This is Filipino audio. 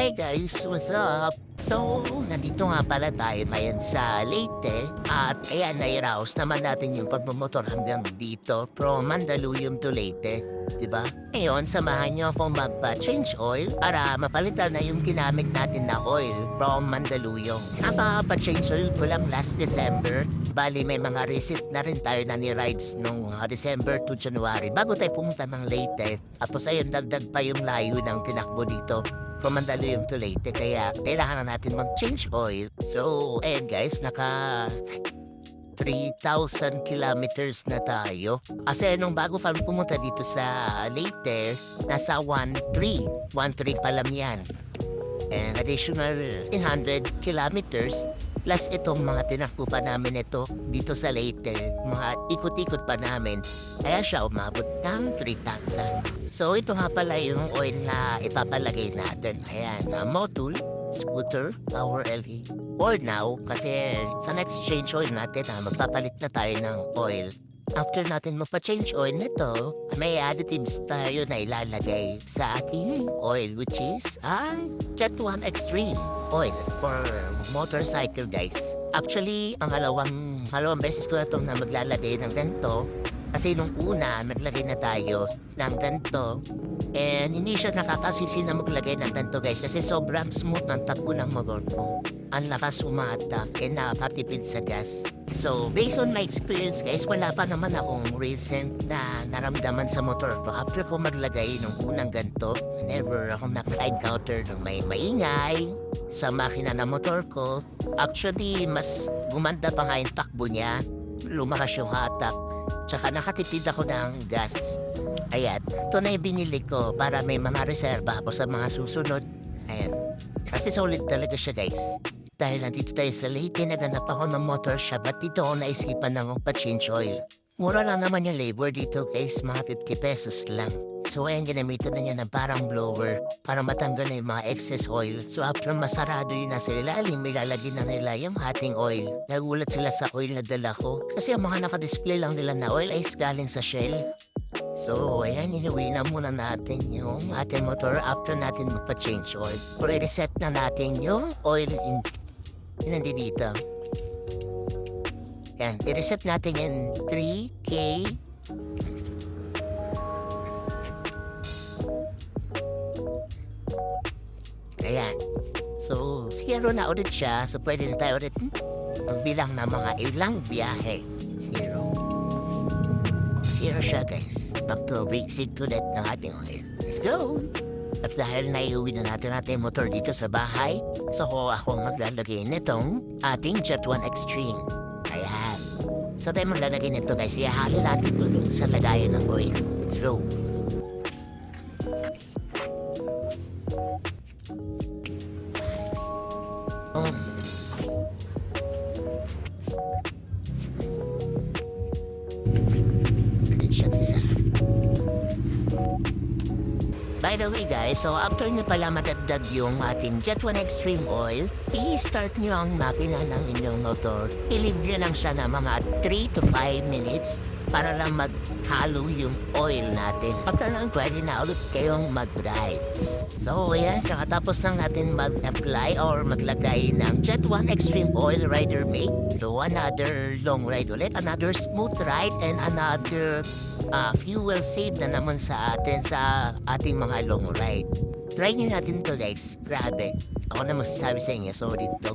Hi guys, what's up? So, nandito nga pala tayo ngayon sa Leyte at ayan, nairaos naman natin yung pagmumotor hanggang dito from Mandaluyong to Leyte, di ba? Ngayon, samahan niyo akong magpa-change oil para mapalitan na yung ginamit natin na oil from Mandaluyong. Nakapa-change oil ko lang last December. Bali, may mga receipt na rin tayo na ni-rides nung December to January bago tayo pumunta ng Leyte. Tapos ayun, dagdag pa yung layo ng tinakbo dito from Mandaluyong to Leyte, kaya kailangan na natin mag-change oil. So, ayan guys, naka 3,000 kilometers na tayo. Kasi nung bago pa pumunta dito sa Leyte, nasa 1,300 pa lang yan. And additional 100 kilometers plus itong mga tinakbo pa namin ito dito sa Leyte, mga ikot-ikot pa namin, kaya siya umabot ng 3,000. So ito nga pala yung oil na ipapalagay natin. Ayan, Motul Scooter Power LE. For now, kasi sa next change oil natin, magpapalit na tayo ng oil. After natin magpa-change oil nito, may additives tayo na ilalagay sa ating oil, which is ang Jet 1 Extreme oil for motorcycle, guys. Actually, ang halawang beses ko na itong na maglalagay ng ganito. Kasi nung una, naglagay na tayo ng ganito. And hindi siya nakakasisi na maglagay ng ganito, guys. Kasi sobrang smooth ng takbo ng motor ko. Ang lakas umatak and nakakatipid sa gas. So, based on my experience, guys, wala pa naman akong recent na naramdaman sa motor ko. After ko maglagay ng unang ganito, never akong naka-encounter ng may maingay sa makina na motor ko. Actually, mas gumanda pa nga yung takbo niya. Lumakas yung hatak. Tsaka nakatipid ako ng gas. Ayan, ito na yung binili ko para may mga reserba ako sa mga susunod. Ayan, kasi solid talaga siya, guys. Dahil nandito tayo sa Leyte, naganap ako ng motor shop at dito ako naisipan ng pa-change oil. Mura lang naman yung labor dito, guys, mga 50 pesos lang. So ayan, ginamitan na niya ng parang blower para matanggal na yung mga excess oil. So after masarado yun nasa ilalim, ilalagay na nila yung ating oil. Nagulat sila sa oil na dala ko kasi ang mga nakadisplay lang nila na oil ay galing sa Shell. So, ayan, inuwi na muna natin yung ating motor after natin magpa-change oil. Or i-reset na natin yung oil yun nandito. Yan, i-reset natin yung 3K. Ayan. So, zero na ulit siya. So, pwede na tayo ulit magbilang ng mga ilang biyahe. Zero siya, guys. Back to basic ulit ng ating oil. Let's go! At dahil naiuwi na natin ating motor dito sa bahay, so ako maglalagay nitong ating Jet 1 Extreme. Ayan. So tayo maglalagay nito, guys. Ihalo natin dun sa lagayan ng oil. Let's go! By the way, guys, so after nyo pala madagdag yung ating Jet 1 Extreme Oil, i-start nyo ang makina ng inyong motor. I-leave nyo lang siya na mga 3 to 5 minutes para lang maghalo yung oil natin. After lang, pwede na ulit kayong mag-rides. So, ayan, kakatapos lang natin mag-apply or maglagay ng Jet 1 Extreme Oil Rider Mate. So, another long ride ulit, another smooth ride, and another fuel save na naman sa atin sa ating mga long ride. Try nyo natin to, guys. Grabe. Ako na masasabi sa inyo. So, dito.